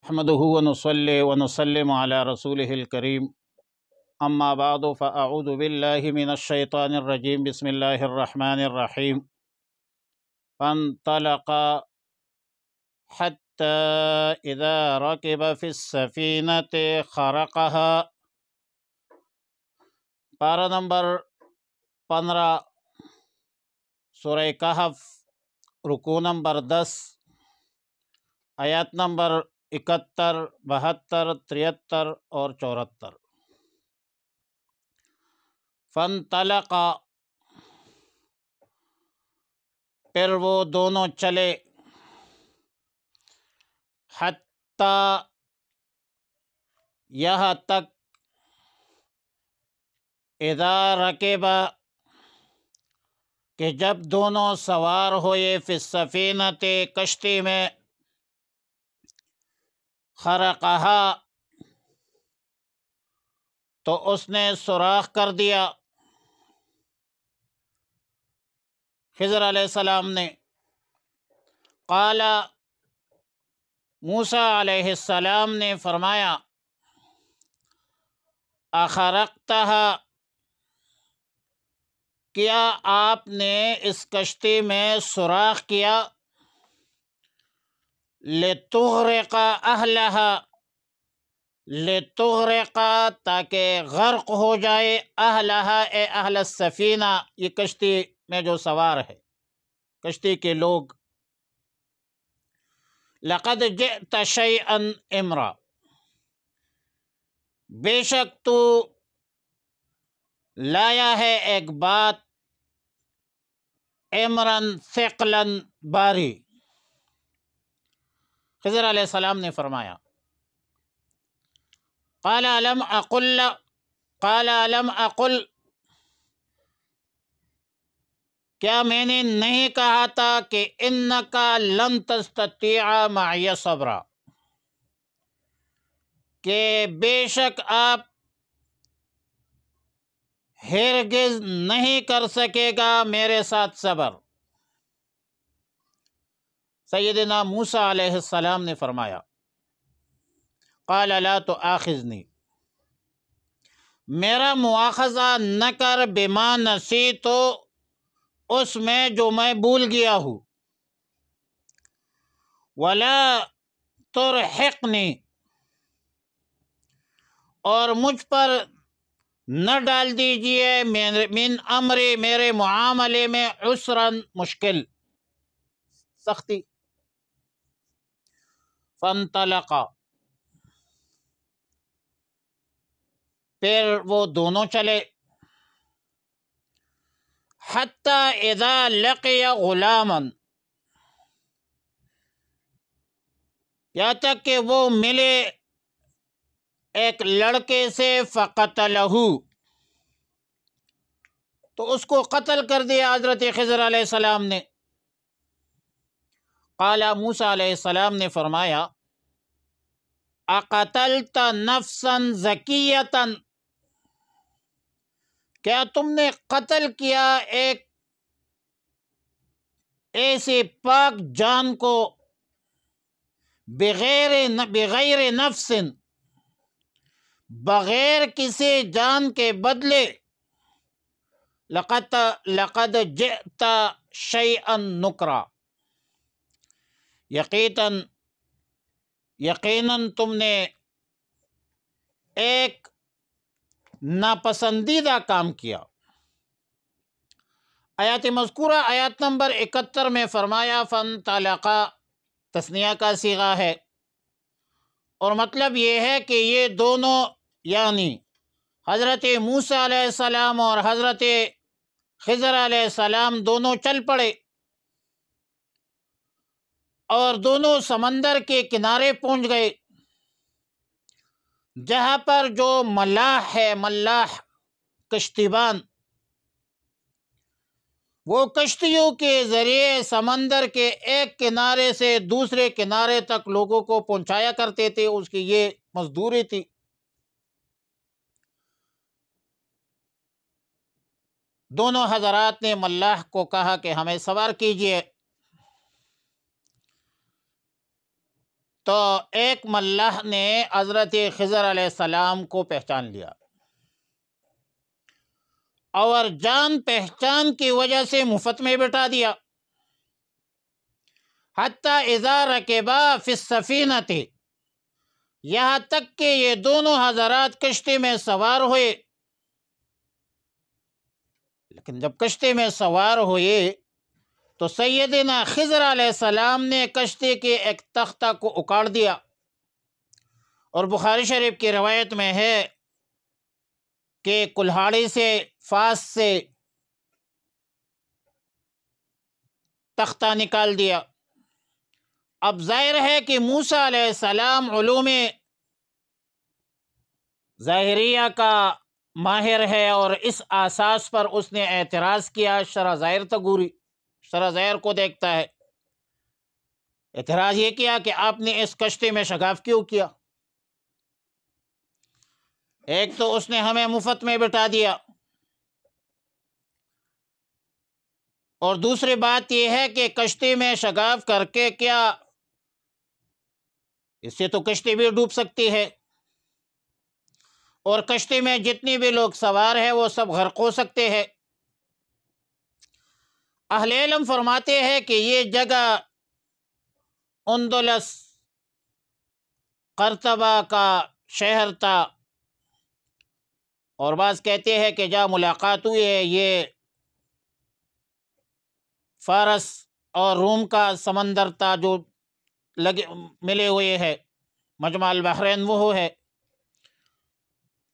نحمده ونصلي ونسلم على رسوله الكريم اما بعد فاعوذ بالله من الشيطان الرجيم بسم الله الرحمن الرحيم فانطلقا حتى اذا ركب في السفينة خرقها۔ پارہ نمبر 15، سورہ کہف، رکوع نمبر 10، آیات نمبر 71، 72، 73 اور 74۔ فانطلقا، پھر وہ دونوں چلے، حتیٰ، یہاں تک، اذا رکبا، کہ جب دونوں سوار ہوئے، فی السفینۃ، کشتی میں، خرقہا، تو اس نے سوراخ کر دیا، خضر علیہ السلام نے۔ قال، موسیٰ علیہ السلام نے فرمایا، اخرقتہا، کیا آپ نے اس کشتی میں سوراخ کیا، لتغرق اہلہا، لتغرق، تاکہ غرق ہو جائے، اہلہا، اے اہل السفینہ، یہ کشتی میں جو سوار ہے، کشتی کے لوگ۔ لقد جئت شیئا امرا، بے شک تو لایا ہے ایک بات، امرن، ثقلن، باری۔ خضر علیہ السلام نے فرمایا، قال الم اقل، قال الم اقل، کیا میں نے نہیں کہا تھا کہ انکا لن تستطیع معی صبرا، کہ بے شک آپ ہرگز نہیں کر سکے گا میرے ساتھ صبر۔ سیدنا موسیٰ علیہ السلام نے فرمایا، قال لا تؤاخذنی، میرا مواخذہ نہ کر، بما نسیت، اس میں جو میں بھول گیا ہوں، ولا ترہقنی، اور مجھ پر نہ ڈال دیجئے، من امری، میرے معاملے میں، عسرا، مشکل، سختی۔ فانطلقا، پھر وہ دونوں چلے، حتیٰ اذا لقی غلاما، یہاں تک کہ وہ ملے ایک لڑکے سے، فقتلہ، تو اس کو قتل کر دیا حضرت خضر علیہ السلام نے۔ قال، موسیٰ علیہ السلام نے فرمایا، اقتلت نفسا زکیۃ، کیا تم نے قتل کیا ایک ایسے پاک جان کو، بغیر نفس، بغیر کسی جان کے بدلے، لقد جئت شیئا نکرا، یقیناً تم نے ایک ناپسندیدہ کام کیا۔ آیات مذکورہ، آیات نمبر 71 میں فرمایا، فانطلقا، تثنیہ کا صیغہ ہے، اور مطلب یہ ہے کہ یہ دونوں، یعنی حضرت موسیٰ علیہ السلام اور حضرت خضر علیہ السلام، دونوں چل پڑے، اور دونوں سمندر کے کنارے پہنچ گئے، جہاں پر جو ملاح ہے، ملاح، کشتیبان، وہ کشتیوں کے ذریعے سمندر کے ایک کنارے سے دوسرے کنارے تک لوگوں کو پہنچایا کرتے تھے، اس کی یہ مزدوری تھی۔ دونوں حضرات نے ملاح کو کہا کہ ہمیں سوار کیجئے، تو ایک ملاح نے حضرت خضر علیہ السلام کو پہچان لیا، اور جان پہچان کی وجہ سے مفت میں بٹھا دیا۔ حتیٰ اذا رکبا فی السفینۃ، یہاں تک کہ یہ دونوں حضرات کشتی میں سوار ہوئے۔ لیکن جب کشتی میں سوار ہوئے تو سیدنا خضر علیہ السلام نے کشتی کے ایک تختہ کو اکاڑ دیا، اور بخاری شریف کی روایت میں ہے کہ کلہاڑی سے، فاس سے تختہ نکال دیا۔ اب ظاہر ہے کہ موسیٰ علیہ السلام علوم ظاہریہ کا ماہر ہے، اور اس اساس پر اس نے اعتراض کیا۔ شرح ظاہر تگوری شرح ظاہر کو دیکھتا ہے، اعتراض یہ کیا کہ آپ نے اس کشتی میں شگاف کیوں کیا؟ ایک تو اس نے ہمیں مفت میں بٹھا دیا، اور دوسری بات یہ ہے کہ کشتی میں شگاف کر کے کیا، اس سے تو کشتی بھی ڈوب سکتی ہے، اور کشتی میں جتنی بھی لوگ سوار ہیں وہ سب غرق ہو سکتے ہیں۔ اہل علم فرماتے ہیں کہ یہ جگہ اندلس قرطبہ کا شہر تھا، اور بعض کہتے ہیں کہ جہاں ملاقات ہوئی ہے یہ فارس اور روم کا سمندر تھا جو لگے ملے ہوئے ہے، مجمع البحرین وہ ہے۔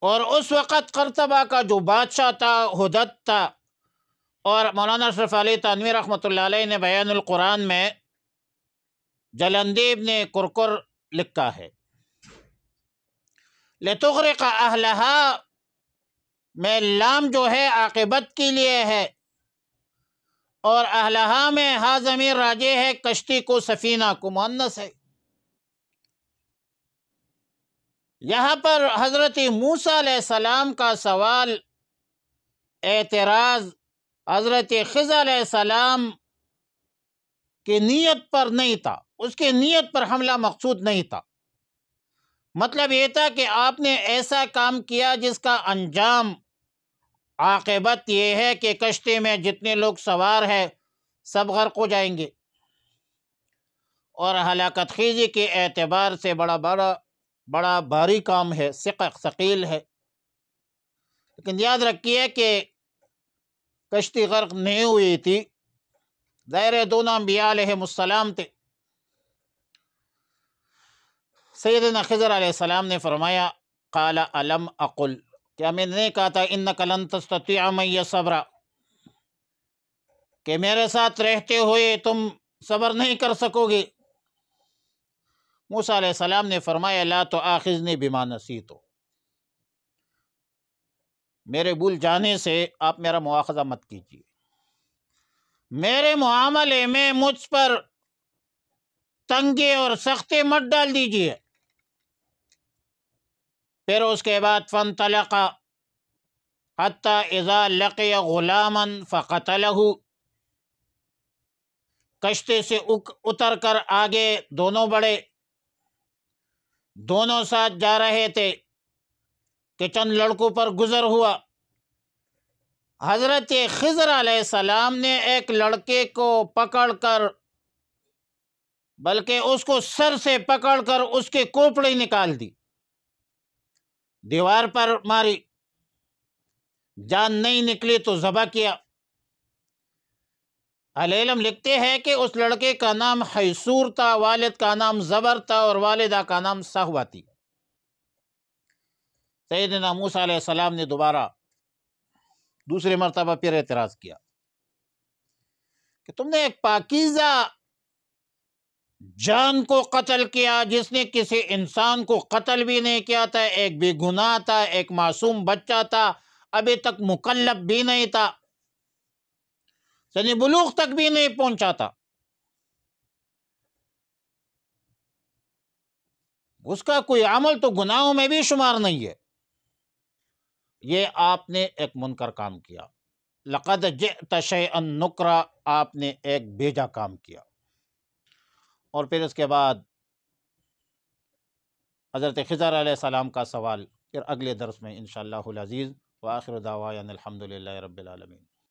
اور اس وقت قرطبہ کا جو بادشاہ تھا ہدد تھا، اور مولانا اشرف علی تھانوی رحمۃ اللہ علیہ نے بیان القرآن میں جلندی ابن کرکر لکھا ہے، لتغرق اہلہا میں لام جو ہے عاقبت کے لیے ہے، اور اہلہا میں ہا ضمیر راجع ہے کشتی کو، سفینہ کو مؤنث ہے۔ یہاں پر حضرت موسیٰ علیہ السلام کا سوال، اعتراض حضرت خضر علیہ السلام کی نیت پر نہیں تھا، اس کی نیت پر حملہ مقصود نہیں تھا۔ مطلب یہ تھا کہ آپ نے ایسا کام کیا جس کا انجام، عاقبت یہ ہے کہ کشتی میں جتنے لوگ سوار ہیں سب غرق ہو جائیں گے، اور ہلاکت خیزی کے اعتبار سے بڑا بھاری کام ہے، ثقیل ہے۔ لیکن یاد رکھیے کہ کشتی غرق نہیں ہوئی تھی، ظاہر دونوں انبیاء علیہ السلام تھے۔ سیدنا خضر علیہ السلام نے فرمایا، قال الم اقل، کیا میں نے کہا تھا انک لن تستطیع معی صبرا، کہ میرے ساتھ رہتے ہوئے تم صبر نہیں کر سکو گے؟ موسیٰ علیہ السلام نے فرمایا لا تؤاخذنی بما نسیت، میرے بھول جانے سے آپ میرا مواخذہ مت کیجیے، میرے معاملے میں مجھ پر تنگی اور سختی مت ڈال دیجیے۔ پھر اس کے بعد فانطلق حتی اذا لقی غلاما فقتلہ، کشتی سے اتر کر آگے دونوں بڑھے، دونوں ساتھ جا رہے تھے کہ چند لڑکوں پر گزر ہوا۔ حضرت خضر علیہ السلام نے ایک لڑکے کو پکڑ کر، بلکہ اس کو سر سے پکڑ کر اس کی کھوپڑی نکال دی، دیوار پر ماری، جان نہیں نکلی تو ذبح کیا۔ اہل علم لکھتے ہیں کہ اس لڑکے کا نام حیسور تھا، والد کا نام زبر تھا، اور والدہ کا نام صہوہ تھی۔ سیدنا موسیٰ علیہ السلام نے دوسری مرتبہ پھر اعتراض کیا کہ تم نے ایک پاکیزہ جان کو قتل کیا، جس نے کسی انسان کو قتل بھی نہیں کیا تھا، ایک بے گناہ تھا، ایک معصوم بچہ تھا، ابھی تک مکلف بھی نہیں تھا، سن بلوغ تک بھی نہیں پہنچا تھا، اس کا کوئی عمل تو گناہوں میں بھی شمار نہیں ہے، یہ آپ نے ایک منکر کام کیا، لقد جئت شیئا نکرا، آپ نے ایک بیجا کام کیا۔ اور پھر اس کے بعد حضرت خضر علیہ السلام کا سوال پھر اگلے درس میں انشاءاللہ العزیز، وآخر دعوانا الحمدللہ رب العالمین۔